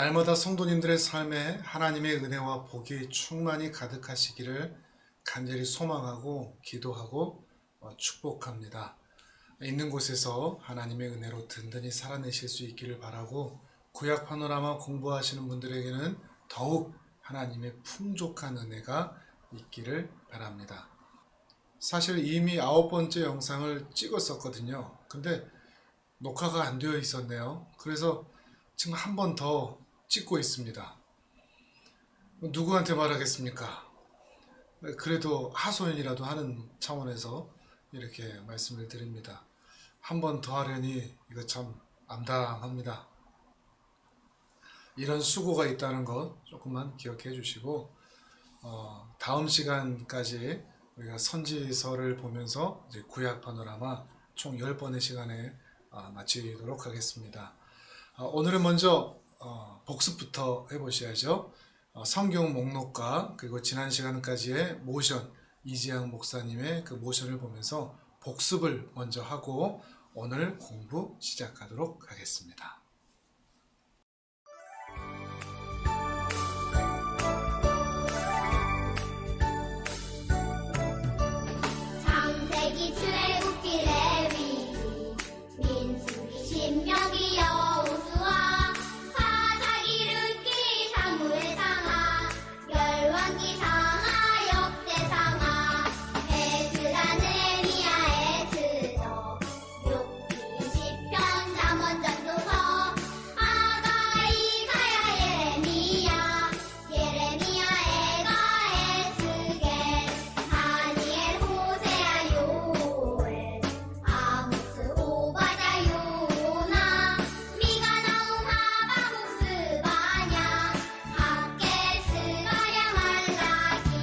날마다 성도님들의 삶에 하나님의 은혜와 복이 충만히 가득하시기를 간절히 소망하고 기도하고 축복합니다. 있는 곳에서 하나님의 은혜로 든든히 살아내실 수 있기를 바라고, 구약 파노라마 공부하시는 분들에게는 더욱 하나님의 풍족한 은혜가 있기를 바랍니다. 사실 이미 9번째 영상을 찍었었거든요. 근데 녹화가 안 되어 있었네요. 그래서 지금 한 번 더 찍고 있습니다. 누구한테 말하겠습니까? 그래도 하소연이라도 하는 차원에서 이렇게 말씀을 드립니다. 한 번 더 하려니 이거 참 암담합니다. 이런 수고가 있다는 것 조금만 기억해 주시고, 다음 시간까지 우리가 선지서를 보면서 이제 구약 파노라마 총 10번의 시간에 마치도록 하겠습니다. 오늘은 먼저 복습부터 해보셔야죠. 성경 목록과 그리고 지난 시간까지의 모션, 이지양 목사님의 그 모션을 보면서 복습을 먼저 하고 오늘 공부 시작하도록 하겠습니다. 창세기, 출애굽기, 레위기, 민수기, 신명기, 여호수아, 사사기, 룻기, 사무엘 상하, 열왕기 상하, 역대상하, 에스라, 느헤미야, 에스더, 욥기, 시편, 잠언, 전도서, 아가, 이사야, 예레미야, 애가, 에스겔, 다니엘, 호세아, 요엘, 아모스, 오바댜, 요나, 미가, 나훔, 하박국, 스바냐, 학개, 스가랴, 말라기.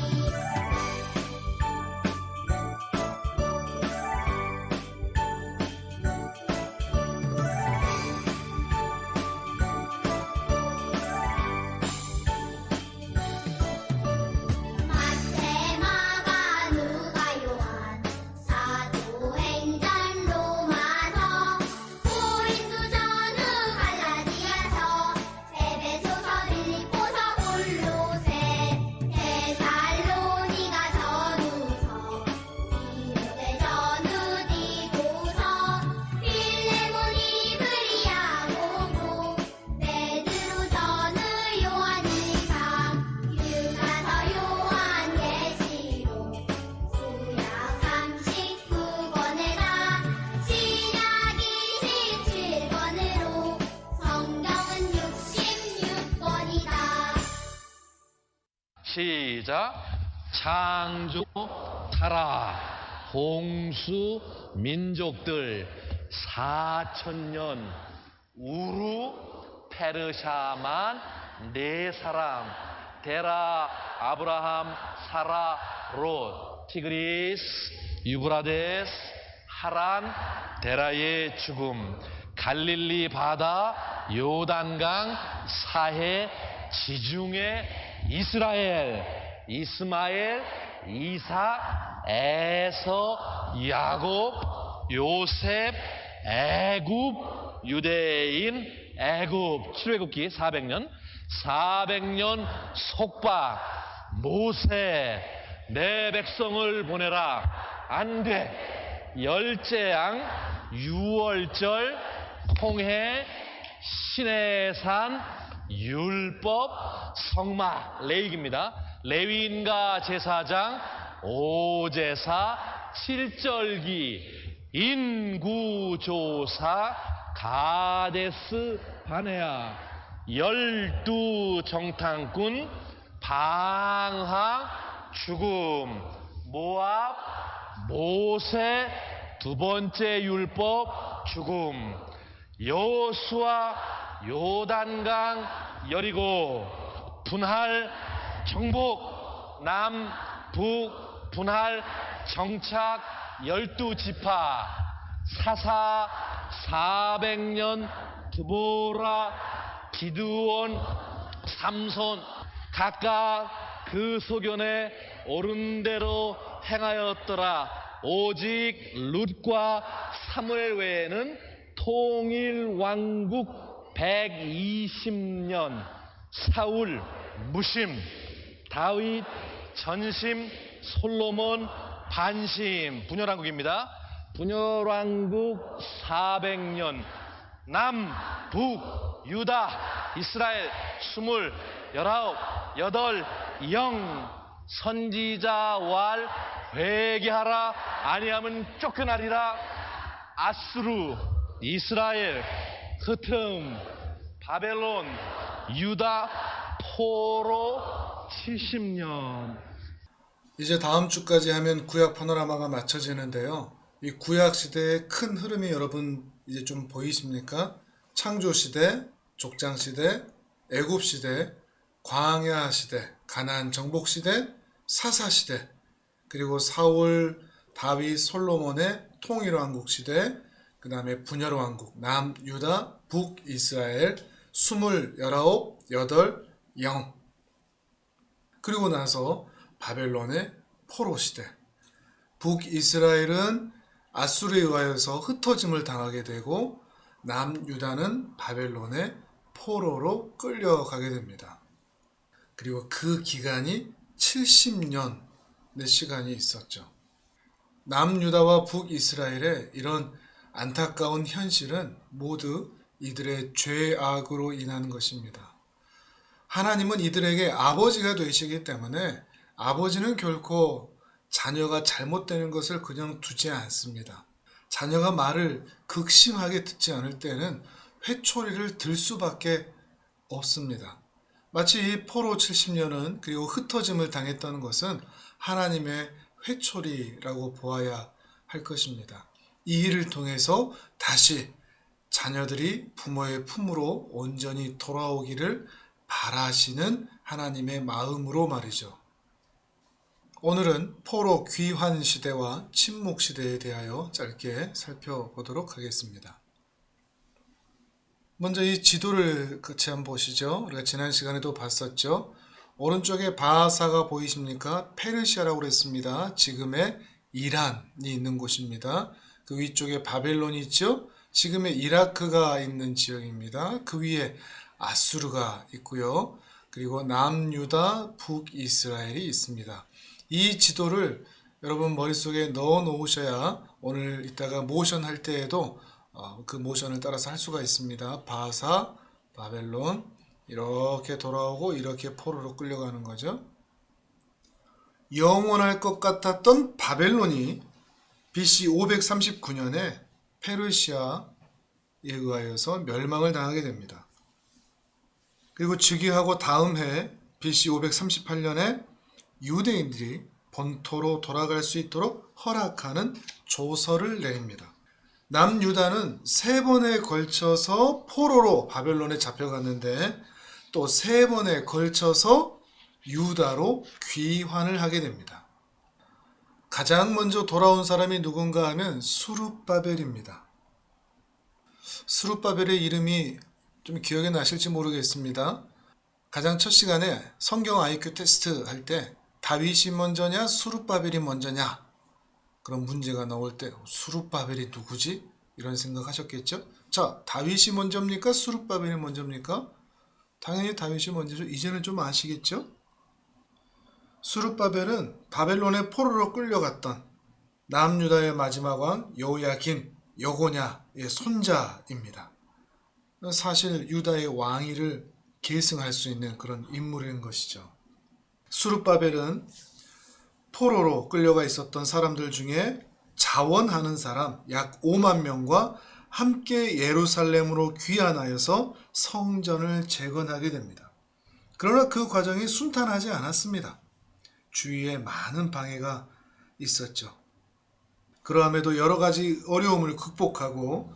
마태, 마가, 누가, 요한, 사도행전, 로마서, 고린도, 전후, 갈라디아서, 에베소서, 빌립보서, 골로새, 데살로니가, 전후서, 디모데, 전후, 디도서, 필레몬, 이브리야, 고고, 베드로, 전후, 요한, 일상, 유다서, 요한, 계시록, 구약 39권에다 신약 27권으로 성경은 66권이다. 시작. 창조 타라 홍수 민족들 4,000년 우루 페르샤만 4사람 데라 아브라함 사라 롯 티그리스 유브라데스 하란 데라의 죽음 갈릴리 바다 요단강 사해 지중해 이스라엘 이스마엘 이삭 에서 야곱 요셉 애굽 유대인 애굽 출애굽기 400년 속박 모세 내 백성을 보내라 안돼 열재앙 유월절 홍해 시내산 율법 성막 레위기입니다. 레위인과 제사장 오제사 7절기 인구조사 가데스 바네아 12정탐꾼 방황 죽음 모압 모세 2번째 율법 죽음 여호수아 요단강 여리고 분할 정복 남북 분할 정착 12지파 사사 400년 드보라 기드온 삼손 각각 그 소견에 옳은 대로 행하였더라. 오직 룻과 사무엘 외에는 통일 왕국 120년 사울 무심, 다윗 전심, 솔로몬 반심. 분열왕국입니다. 분열왕국 400년, 남, 북, 유다, 이스라엘 29, 8, 0. 선지자 왈 회개하라 아니하면 쫓겨나리라. 아수르, 이스라엘, 흩음, 바벨론, 유다, 포로 70년. 이제 다음 주까지 하면 구약 파노라마가 맞춰지는데요. 이 구약 시대의 큰 흐름이 여러분 이제 좀 보이십니까? 창조 시대, 족장 시대, 애굽 시대, 광야 시대, 가나안 정복 시대, 사사 시대, 그리고 사울, 다윗, 솔로몬의 통일 왕국 시대, 그 다음에 분열 왕국, 남 유다, 북 이스라엘, 29, 8, 0. 그리고 나서 바벨론의 포로 시대. 북이스라엘은 아수르에 의하여서 흩어짐을 당하게 되고 남유다는 바벨론의 포로로 끌려가게 됩니다. 그리고 그 기간이 70년의 시간이 있었죠. 남유다와 북이스라엘의 이런 안타까운 현실은 모두 이들의 죄악으로 인한 것입니다. 하나님은 이들에게 아버지가 되시기 때문에 아버지는 결코 자녀가 잘못되는 것을 그냥 두지 않습니다. 자녀가 말을 극심하게 듣지 않을 때는 회초리를 들 수밖에 없습니다. 마치 이 포로 70년은 그리고 흩어짐을 당했다는 것은 하나님의 회초리라고 보아야 할 것입니다. 이 일을 통해서 다시 자녀들이 부모의 품으로 온전히 돌아오기를 바라시는 하나님의 마음으로 말이죠. 오늘은 포로 귀환 시대와 침묵 시대에 대하여 짧게 살펴보도록 하겠습니다. 먼저 이 지도를 같이 한번 보시죠. 우리가 지난 시간에도 봤었죠. 오른쪽에 바하사가 보이십니까? 페르시아라고 그랬습니다. 지금의 이란이 있는 곳입니다. 그 위쪽에 바벨론이 있죠. 지금의 이라크가 있는 지역입니다. 그 위에 아수르가 있고요. 그리고 남유다, 북이스라엘이 있습니다. 이 지도를 여러분 머릿속에 넣어 놓으셔야 오늘 이따가 모션 할 때에도 그 모션을 따라서 할 수가 있습니다. 바사, 바벨론 이렇게 돌아오고 이렇게 포로로 끌려가는 거죠. 영원할 것 같았던 바벨론이 BC 539년에 페르시아에 의하여서 멸망을 당하게 됩니다. 그리고 즉위하고 다음 해 BC 538년에 유대인들이 본토로 돌아갈 수 있도록 허락하는 조서를 내립니다. 남유다는 3번에 걸쳐서 포로로 바벨론에 잡혀갔는데 또 3번에 걸쳐서 유다로 귀환을 하게 됩니다. 가장 먼저 돌아온 사람이 누군가 하면 수룹바벨입니다. 수룹바벨의 이름이 좀 기억에 나실지 모르겠습니다. 가장 첫 시간에 성경 IQ 테스트 할 때 다윗이 먼저냐 수룹바벨이 먼저냐 그런 문제가 나올 때 수룹바벨이 누구지? 이런 생각하셨겠죠? 자, 다윗이 먼저입니까? 수룹바벨이 먼저입니까? 당연히 다윗이 먼저죠. 이제는 좀 아시겠죠? 수룹바벨은 바벨론의 포로로 끌려갔던 남유다의 마지막 왕 여호야긴, 여고냐의 손자입니다. 사실 유다의 왕위를 계승할 수 있는 그런 인물인 것이죠. 수룹바벨은 포로로 끌려가 있었던 사람들 중에 자원하는 사람 약 5만 명과 함께 예루살렘으로 귀환하여서 성전을 재건하게 됩니다. 그러나 그 과정이 순탄하지 않았습니다. 주위에 많은 방해가 있었죠. 그러함에도 여러 가지 어려움을 극복하고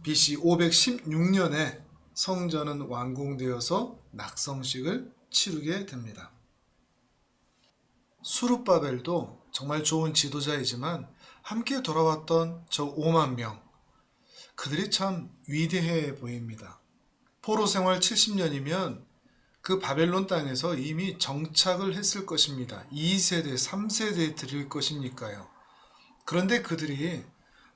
BC 516년에 성전은 완공되어서 낙성식을 치르게 됩니다. 수룹바벨도 정말 좋은 지도자이지만 함께 돌아왔던 저 5만 명, 그들이 참 위대해 보입니다. 포로 생활 70년이면 그 바벨론 땅에서 이미 정착을 했을 것입니다. 2세대, 3세대에 들일 것이니까요. 그런데 그들이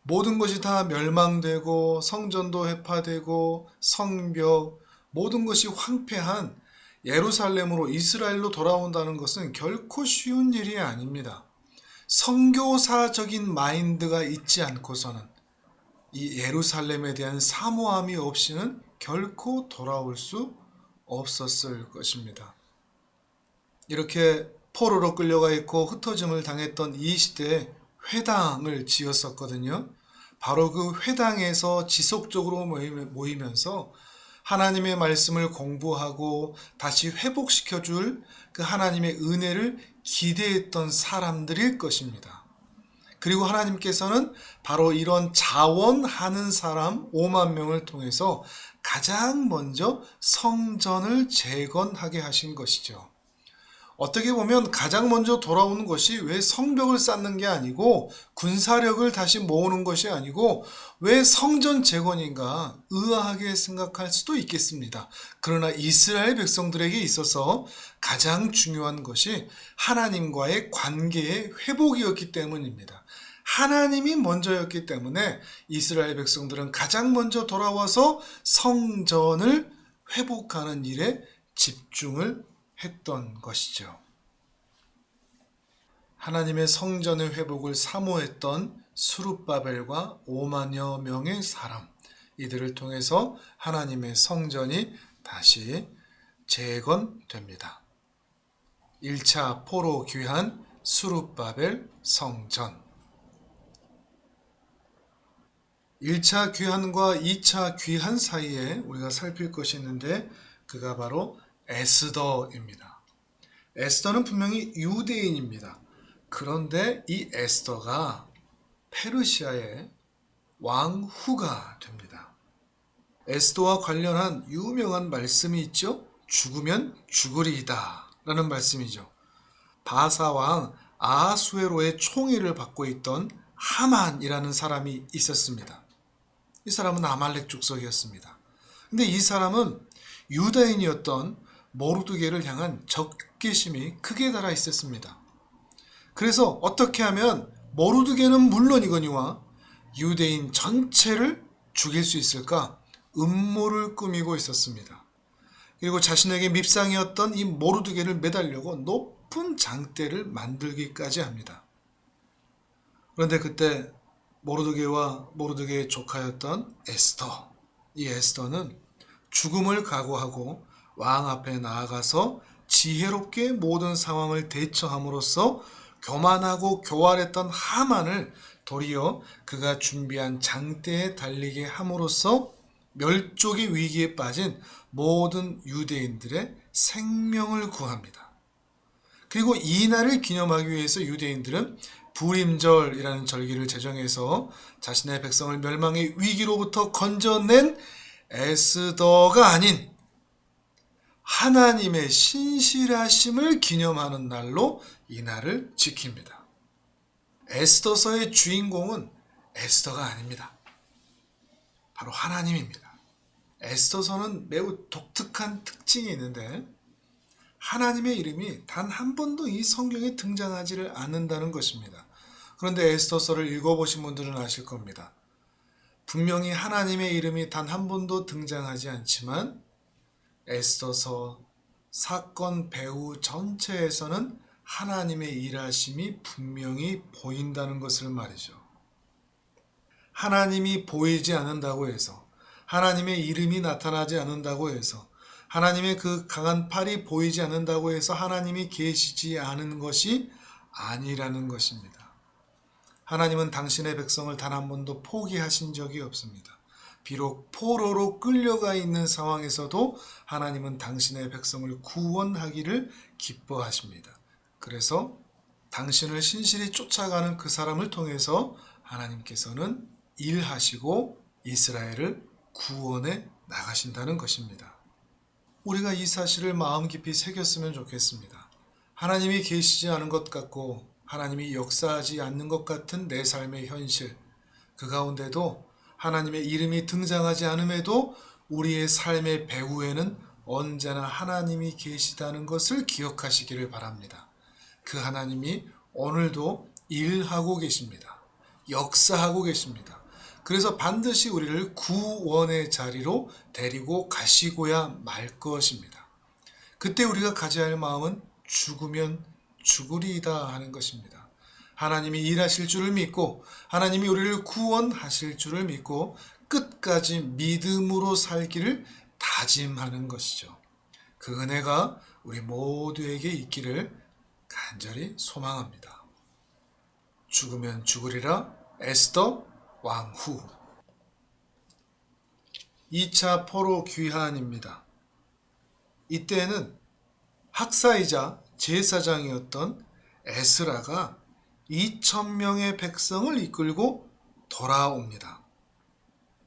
모든 것이 다 멸망되고 성전도 회파되고 성벽 모든 것이 황폐한 예루살렘으로 이스라엘로 돌아온다는 것은 결코 쉬운 일이 아닙니다. 선교사적인 마인드가 있지 않고서는 이 예루살렘에 대한 사모함이 없이는 결코 돌아올 수 없었을 것입니다. 이렇게 포로로 끌려가 있고 흩어짐을 당했던 이 시대에 회당을 지었었거든요. 바로 그 회당에서 지속적으로 모이면서 하나님의 말씀을 공부하고 다시 회복시켜줄 그 하나님의 은혜를 기대했던 사람들일 것입니다. 그리고 하나님께서는 바로 이런 자원하는 사람 5만 명을 통해서 가장 먼저 성전을 재건하게 하신 것이죠. 어떻게 보면 가장 먼저 돌아오는 것이 왜 성벽을 쌓는 게 아니고 군사력을 다시 모으는 것이 아니고 왜 성전 재건인가 의아하게 생각할 수도 있겠습니다. 그러나 이스라엘 백성들에게 있어서 가장 중요한 것이 하나님과의 관계의 회복이었기 때문입니다. 하나님이 먼저였기 때문에 이스라엘 백성들은 가장 먼저 돌아와서 성전을 회복하는 일에 집중을 했던 것이죠. 하나님의 성전의 회복을 사모했던 스룹바벨과 5만여 명의 사람, 이들을 통해서 하나님의 성전이 다시 재건됩니다. 1차 포로 귀환 스룹바벨 성전. 1차 귀환과 2차 귀환 사이에 우리가 살필 것이 있는데 그가 바로 에스더입니다. 에스더는 분명히 유대인입니다. 그런데 이 에스더가 페르시아의 왕후가 됩니다. 에스더와 관련한 유명한 말씀이 있죠. 죽으면 죽으리이다 라는 말씀이죠. 바사왕 아하수에로의 총애를 받고 있던 하만이라는 사람이 있었습니다. 이 사람은 아말렉 족속이었습니다. 근데 이 사람은 유다인이었던 모르드게를 향한 적개심이 크게 달아 있었습니다. 그래서 어떻게 하면 모르드게는 물론이거니와 유대인 전체를 죽일 수 있을까 음모를 꾸미고 있었습니다. 그리고 자신에게 밉상이었던 이 모르드게를 매달려고 높은 장대를 만들기까지 합니다. 그런데 그때 모르드게와 모르드게의 조카였던 에스더, 이 에스더는 죽음을 각오하고 왕 앞에 나아가서 지혜롭게 모든 상황을 대처함으로써 교만하고 교활했던 하만을 도리어 그가 준비한 장대에 달리게 함으로써 멸족의 위기에 빠진 모든 유대인들의 생명을 구합니다. 그리고 이 날을 기념하기 위해서 유대인들은 부림절이라는 절기를 제정해서 자신의 백성을 멸망의 위기로부터 건져낸 에스더가 아닌 하나님의 신실하심을 기념하는 날로 이 날을 지킵니다. 에스더서의 주인공은 에스더가 아닙니다. 바로 하나님입니다. 에스더서는 매우 독특한 특징이 있는데 하나님의 이름이 단 한 번도 이 성경에 등장하지를 않는다는 것입니다. 그런데 에스더서를 읽어보신 분들은 아실 겁니다. 분명히 하나님의 이름이 단 한 번도 등장하지 않지만 에스더서 사건 배후 전체에서는 하나님의 일하심이 분명히 보인다는 것을 말이죠. 하나님이 보이지 않는다고 해서, 하나님의 이름이 나타나지 않는다고 해서, 하나님의 그 강한 팔이 보이지 않는다고 해서 하나님이 계시지 않은 것이 아니라는 것입니다. 하나님은 당신의 백성을 단 한 번도 포기하신 적이 없습니다. 비록 포로로 끌려가 있는 상황에서도 하나님은 당신의 백성을 구원하기를 기뻐하십니다. 그래서 당신을 신실히 쫓아가는 그 사람을 통해서 하나님께서는 일하시고 이스라엘을 구원해 나가신다는 것입니다. 우리가 이 사실을 마음 깊이 새겼으면 좋겠습니다. 하나님이 계시지 않은 것 같고 하나님이 역사하지 않는 것 같은 내 삶의 현실, 그 가운데도 하나님의 이름이 등장하지 않음에도 우리의 삶의 배후에는 언제나 하나님이 계시다는 것을 기억하시기를 바랍니다. 그 하나님이 오늘도 일하고 계십니다. 역사하고 계십니다. 그래서 반드시 우리를 구원의 자리로 데리고 가시고야 말 것입니다. 그때 우리가 가져야 할 마음은 죽으면 죽으리이다 하는 것입니다. 하나님이 일하실 줄을 믿고 하나님이 우리를 구원하실 줄을 믿고 끝까지 믿음으로 살기를 다짐하는 것이죠. 그 은혜가 우리 모두에게 있기를 간절히 소망합니다. 죽으면 죽으리라 에스더 왕후. 2차 포로 귀환입니다. 이때는 학사이자 제사장이었던 에스라가 2,000명의 백성을 이끌고 돌아옵니다.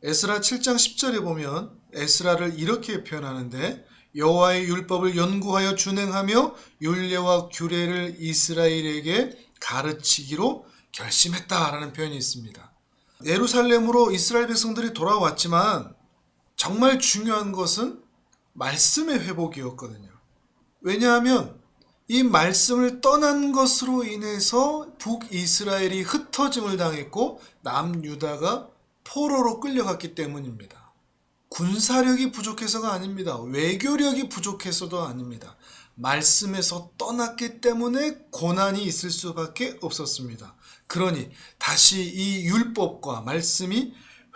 에스라 7장 10절에 보면 에스라를 이렇게 표현하는데 여호와의 율법을 연구하여 준행하며 율례와 규례를 이스라엘에게 가르치기로 결심했다라는 표현이 있습니다. 예루살렘으로 이스라엘 백성들이 돌아왔지만 정말 중요한 것은 말씀의 회복이었거든요. 왜냐하면 이 말씀을 떠난 것으로 인해서 북이스라엘이 흩어짐을 당했고 남유다가 포로로 끌려갔기 때문입니다. 군사력이 부족해서가 아닙니다. 외교력이 부족해서도 아닙니다. 말씀에서 떠났기 때문에 고난이 있을 수밖에 없었습니다. 그러니 다시 이 율법과 말씀이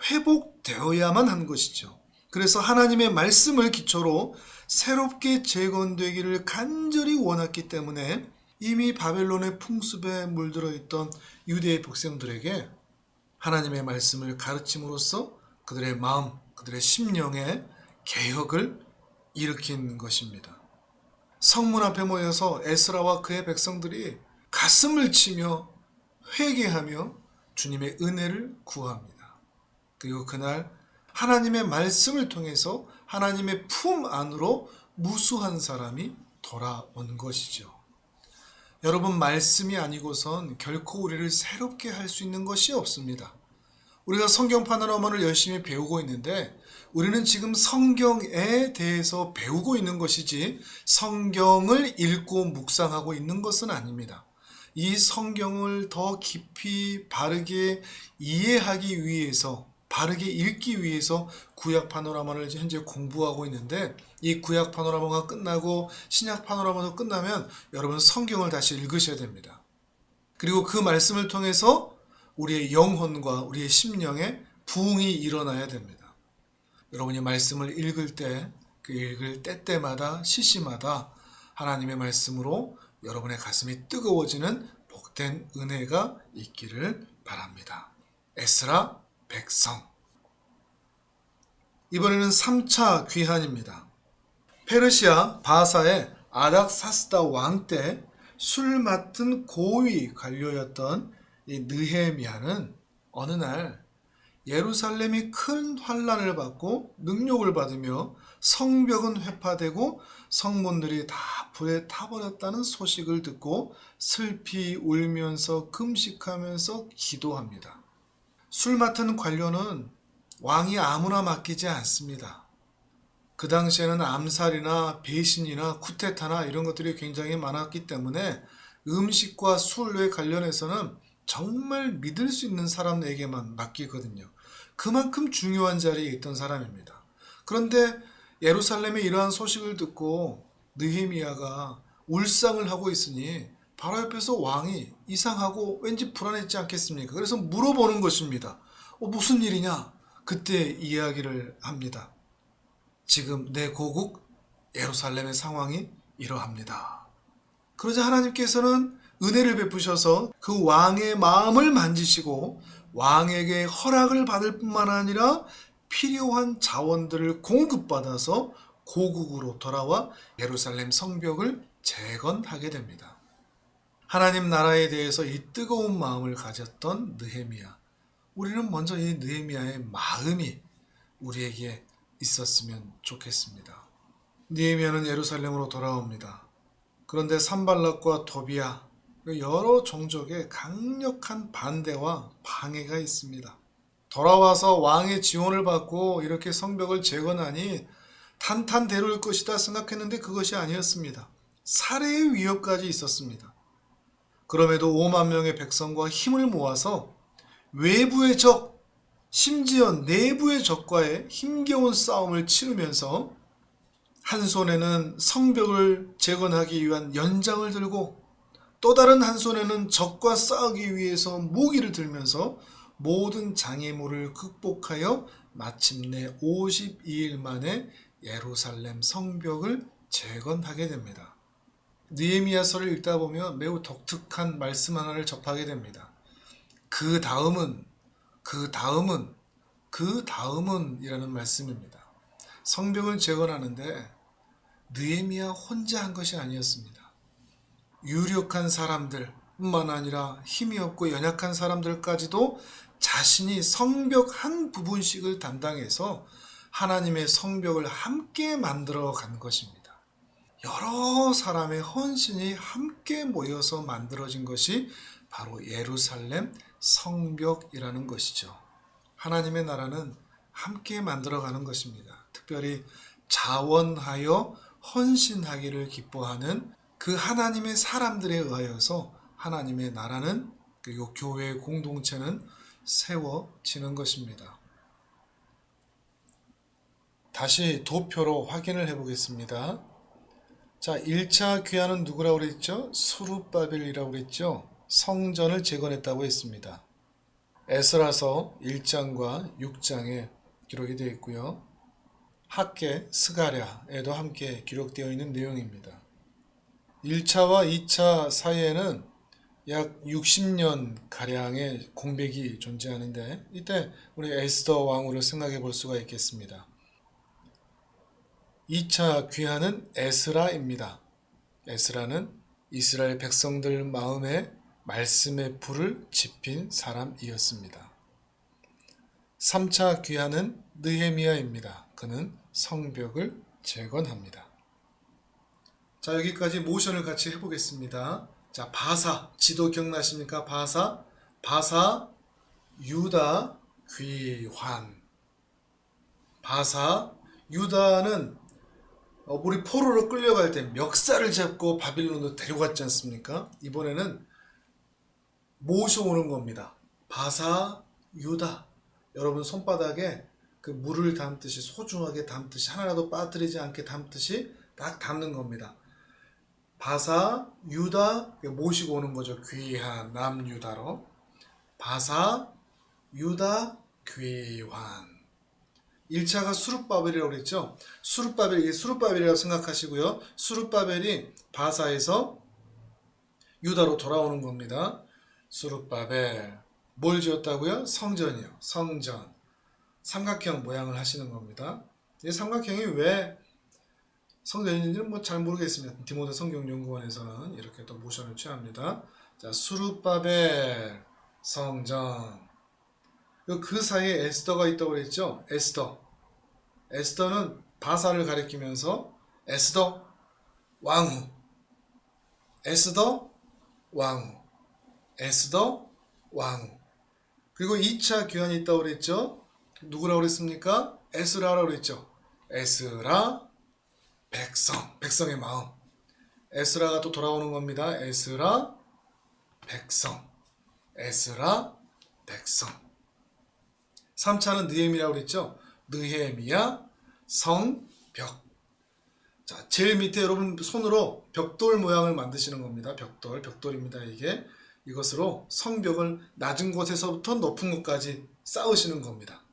회복되어야만 한 것이죠. 그래서 하나님의 말씀을 기초로 새롭게 재건되기를 간절히 원했기 때문에 이미 바벨론의 풍습에 물들어 있던 유대의 백성들에게 하나님의 말씀을 가르침으로써 그들의 마음, 그들의 심령에 개혁을 일으킨 것입니다. 성문 앞에 모여서 에스라와 그의 백성들이 가슴을 치며 회개하며 주님의 은혜를 구합니다. 그리고 그날 하나님의 말씀을 통해서 하나님의 품 안으로 무수한 사람이 돌아온 것이죠. 여러분, 말씀이 아니고선 결코 우리를 새롭게 할 수 있는 것이 없습니다. 우리가 성경 파노라마를 열심히 배우고 있는데 우리는 지금 성경에 대해서 배우고 있는 것이지 성경을 읽고 묵상하고 있는 것은 아닙니다. 이 성경을 더 깊이 바르게 이해하기 위해서, 바르게 읽기 위해서 구약 파노라마를 현재 공부하고 있는데, 이 구약 파노라마가 끝나고 신약 파노라마도 끝나면 여러분 성경을 다시 읽으셔야 됩니다. 그리고 그 말씀을 통해서 우리의 영혼과 우리의 심령에 부흥이 일어나야 됩니다. 여러분이 말씀을 읽을 때, 그 읽을 때때마다 시시마다 하나님의 말씀으로 여러분의 가슴이 뜨거워지는 복된 은혜가 있기를 바랍니다. 에스라 백성. 이번에는 3차 귀환입니다. 페르시아 바사의 아닥사스다 왕 때 술 맡은 고위 관료였던 이 느헤미야는 어느 날 예루살렘이 큰 환난을 받고 능욕을 받으며 성벽은 회파되고 성문들이 다 불에 타버렸다는 소식을 듣고 슬피 울면서 금식하면서 기도합니다. 술 맡은 관료는 왕이 아무나 맡기지 않습니다. 그 당시에는 암살이나 배신이나 쿠데타나 이런 것들이 굉장히 많았기 때문에 음식과 술에 관련해서는 정말 믿을 수 있는 사람에게만 맡기거든요. 그만큼 중요한 자리에 있던 사람입니다. 그런데 예루살렘에 이러한 소식을 듣고 느헤미야가 울상을 하고 있으니 바로 옆에서 왕이 이상하고 왠지 불안했지 않겠습니까? 그래서 물어보는 것입니다. 무슨 일이냐? 그때 이야기를 합니다. 지금 내 고국 예루살렘의 상황이 이러합니다. 그러자 하나님께서는 은혜를 베푸셔서 그 왕의 마음을 만지시고 왕에게 허락을 받을 뿐만 아니라 필요한 자원들을 공급받아서 고국으로 돌아와 예루살렘 성벽을 재건하게 됩니다. 하나님 나라에 대해서 이 뜨거운 마음을 가졌던 느헤미야. 우리는 먼저 이 느헤미야의 마음이 우리에게 있었으면 좋겠습니다. 느헤미야는 예루살렘으로 돌아옵니다. 그런데 산발락과 도비야, 여러 종족의 강력한 반대와 방해가 있습니다. 돌아와서 왕의 지원을 받고 이렇게 성벽을 재건하니 탄탄대로일 것이다 생각했는데 그것이 아니었습니다. 살해의 위협까지 있었습니다. 그럼에도 5만 명의 백성과 힘을 모아서 외부의 적, 심지어 내부의 적과의 힘겨운 싸움을 치르면서 한 손에는 성벽을 재건하기 위한 연장을 들고 또 다른 한 손에는 적과 싸우기 위해서 무기를 들면서 모든 장애물을 극복하여 마침내 52일 만에 예루살렘 성벽을 재건하게 됩니다. 느헤미야서를 읽다 보면 매우 독특한 말씀 하나를 접하게 됩니다. 그 다음은 이라는 말씀입니다. 성벽을 재건하는데 느헤미야 혼자 한 것이 아니었습니다. 유력한 사람들뿐만 아니라 힘이 없고 연약한 사람들까지도 자신이 성벽 한 부분씩을 담당해서 하나님의 성벽을 함께 만들어 간 것입니다. 여러 사람의 헌신이 함께 모여서 만들어진 것이 바로 예루살렘 성벽이라는 것이죠. 하나님의 나라는 함께 만들어가는 것입니다. 특별히 자원하여 헌신하기를 기뻐하는 그 하나님의 사람들에 의하여서 하나님의 나라는 그리고 교회의 공동체는 세워지는 것입니다. 다시 도표로 확인을 해보겠습니다. 자, 1차 귀환은 누구라고 그랬죠? 스룹바벨이라고 그랬죠? 성전을 재건했다고 했습니다. 에스라서 1장과 6장에 기록이 되어 있고요. 학개, 스가랴에도 함께 기록되어 있는 내용입니다. 1차와 2차 사이에는 약 60년 가량의 공백이 존재하는데 이때 우리 에스더 왕후를 생각해 볼 수가 있겠습니다. 2차 귀환은 에스라입니다. 에스라는 이스라엘 백성들 마음에 말씀의 불을 지핀 사람이었습니다. 3차 귀환은 느헤미야입니다. 그는 성벽을 재건합니다. 자, 여기까지 모션을 같이 해보겠습니다. 자, 바사, 지도 기억나십니까? 바사, 유다, 귀환. 바사, 유다는 우리 포로로 끌려갈 때 멱살을 잡고 바빌론으로 데려갔지 않습니까? 이번에는 모셔오는 겁니다. 바사, 유다. 여러분 손바닥에 그 물을 담듯이 소중하게 담듯이 하나라도 빠뜨리지 않게 담듯이 딱 담는 겁니다. 바사, 유다 모시고 오는 거죠. 귀환, 남유다로. 바사, 유다, 귀환. 1차가 수룹바벨이라고 그랬죠. 수룹바벨이라고 생각하시고요. 수룹바벨이 바사에서 유다로 돌아오는 겁니다. 수룹바벨. 뭘 지었다고요? 성전이요. 성전. 삼각형 모양을 하시는 겁니다. 이 삼각형이 왜 성전인지는 잘 모르겠습니다. 디모데 성경연구원에서는 이렇게 또 모션을 취합니다. 자, 수룹바벨 성전. 그 사이에 에스더가 있다고 그랬죠. 에스더는 바사를 가리키면서 에스더 왕후. 그리고 2차 귀환이 있다고 그랬죠. 누구라고 그랬습니까? 에스라라고 그랬죠. 에스라, 백성의 마음. 에스라가 또 돌아오는 겁니다. 에스라, 백성. 3차는 느헤미야라고 그랬죠. 느헤미야, 성벽. 자, 제일 밑에 여러분 손으로 벽돌 모양을 만드시는 겁니다. 벽돌입니다. 이것으로 성벽을 낮은 곳에서부터 높은 곳까지 쌓으시는 겁니다.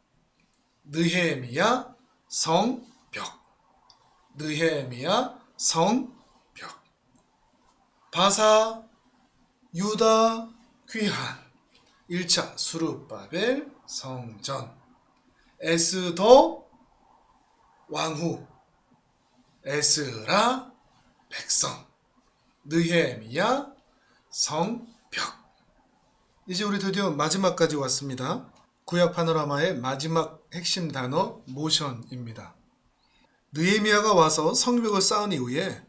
느헤미야, 성벽. 바사, 유다, 귀환. 1차 수룹바벨 성전. 에스더 왕후. 에스라 백성. 느헤미야 성벽. 이제 우리 드디어 마지막까지 왔습니다. 구약 파노라마의 마지막 핵심 단어 모션입니다. 느헤미야가 와서 성벽을 쌓은 이후에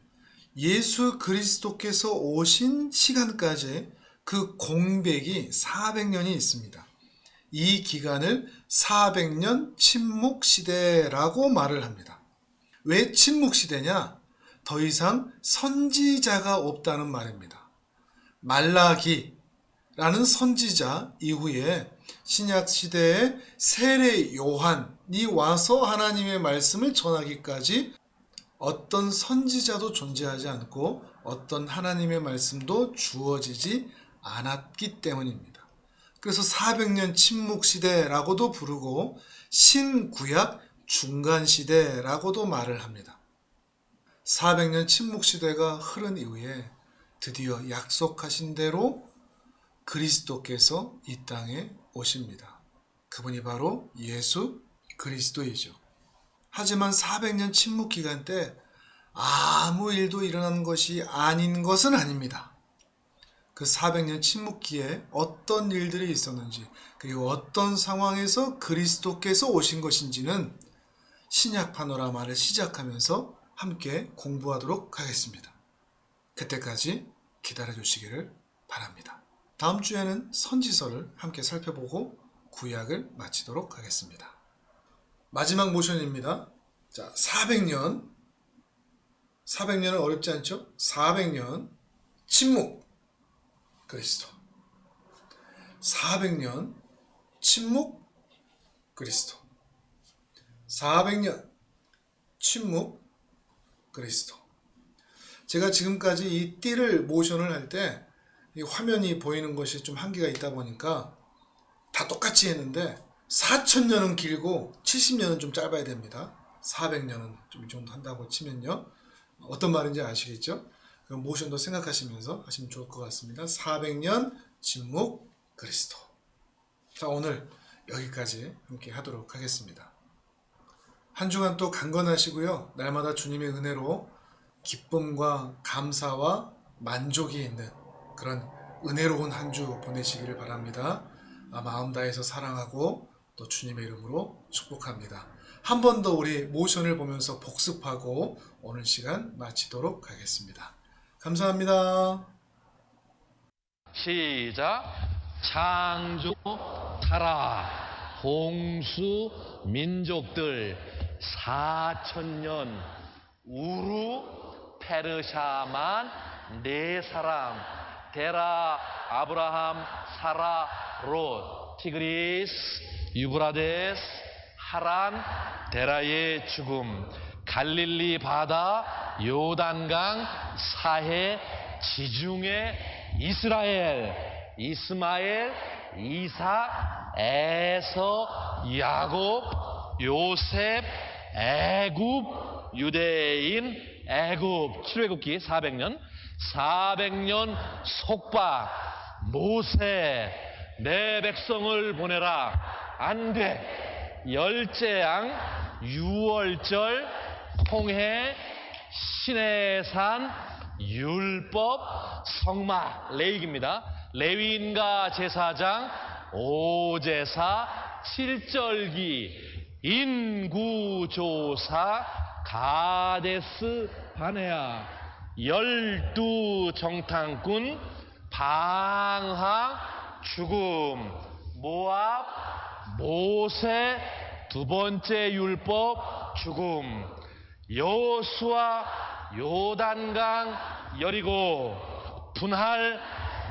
예수 그리스도께서 오신 시간까지 그 공백이 400년이 있습니다. 이 기간을 400년 침묵시대라고 말을 합니다. 왜 침묵시대냐? 더 이상 선지자가 없다는 말입니다. 말라기라는 라는 선지자 이후에 신약 시대에 세례 요한이 와서 하나님의 말씀을 전하기까지 어떤 선지자도 존재하지 않고 어떤 하나님의 말씀도 주어지지 않았기 때문입니다. 그래서 400년 침묵 시대라고도 부르고 신구약 중간 시대라고도 말을 합니다. 400년 침묵 시대가 흐른 이후에 드디어 약속하신 대로 그리스도께서 이 땅에 오십니다. 그분이 바로 예수 그리스도이죠. 하지만 400년 침묵 기간 때 아무 일도 일어나는 것이 아닌 것은 아닙니다. 그 400년 침묵기에 어떤 일들이 있었는지 그리고 어떤 상황에서 그리스도께서 오신 것인지는 신약 파노라마를 시작하면서 함께 공부하도록 하겠습니다. 그때까지 기다려 주시기를 바랍니다. 다음 주에는 선지서를 함께 살펴보고 구약을 마치도록 하겠습니다. 마지막 모션입니다. 자, 400년은 어렵지 않죠? 400년 침묵 그리스도. 400년 침묵 그리스도. 400년 침묵 그리스도. 제가 지금까지 이 띠를 모션을 할 때 이 화면이 보이는 것이 좀 한계가 있다 보니까 다 똑같이 했는데 4000년은 길고 70년은 좀 짧아야 됩니다. 400년은 좀 이 정도 한다고 치면요. 어떤 말인지 아시겠죠? 그럼 모션도 생각하시면서 하시면 좋을 것 같습니다. 400년 침묵 그리스도. 자, 오늘 여기까지 함께 하도록 하겠습니다. 한 주간 또 강건하시고요. 날마다 주님의 은혜로 기쁨과 감사와 만족이 있는 그런 은혜로운 한 주 보내시기를 바랍니다. 마음 다해서 사랑하고 또 주님의 이름으로 축복합니다. 한 번 더 우리 모션을 보면서 복습하고 오늘 시간 마치도록 하겠습니다. 감사합니다. 시작. 창조 타라 홍수 민족들 4000년 우루 페르샤만 네 사람 데라 아브라함 사라 롯 티그리스 유브라데스 하란 데라의 죽음 갈릴리 바다 요단강 사해 지중해 이스라엘 이스마엘 이삭 에서 야곱 요셉 애굽 유대인 애굽 출애굽기 400년 속박 모세 내 백성을 보내라 안돼 열재앙 유월절 홍해 시내산 율법 성막 레이기입니다. 레위인과 제사장 오제사 7절기 인구조사 가데스 바네아 12 정탐꾼 방황 죽음 모압 모세 두 번째 율법 죽음 여호수아 요단강 여리고 분할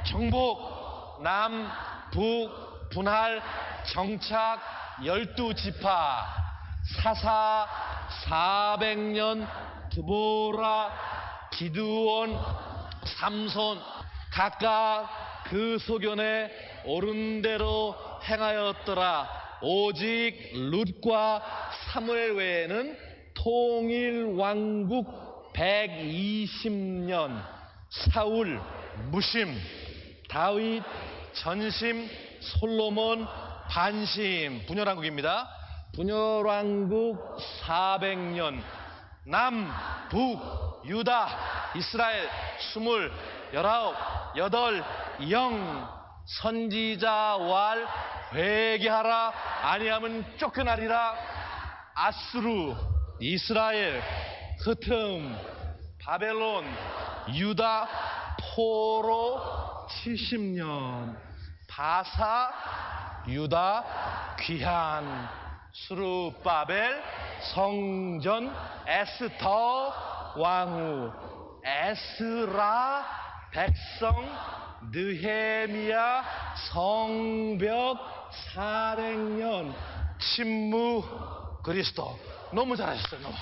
정복 남북 분할 정착 12지파 사사 400년 드보라 기드온 삼손 각각 그 소견에 옳은 대로 행하였더라. 오직 룻과 사무엘 외에는 통일 왕국 120년 사울 무심 다윗 전심 솔로몬 반심 분열왕국입니다. 분열왕국 400년 남북 유다 이스라엘 20 19 8 0 선지자 왈 회개하라 아니하면 쫓겨나리라 아수르 이스라엘 흩음 바벨론 유다 포로 70년 바사 유다 귀한 수르바벨 성전 에스더 왕후 에스라 백성 느헤미야 성벽 사랭년 침무 그리스도. 너무 잘하셨어요. 너무.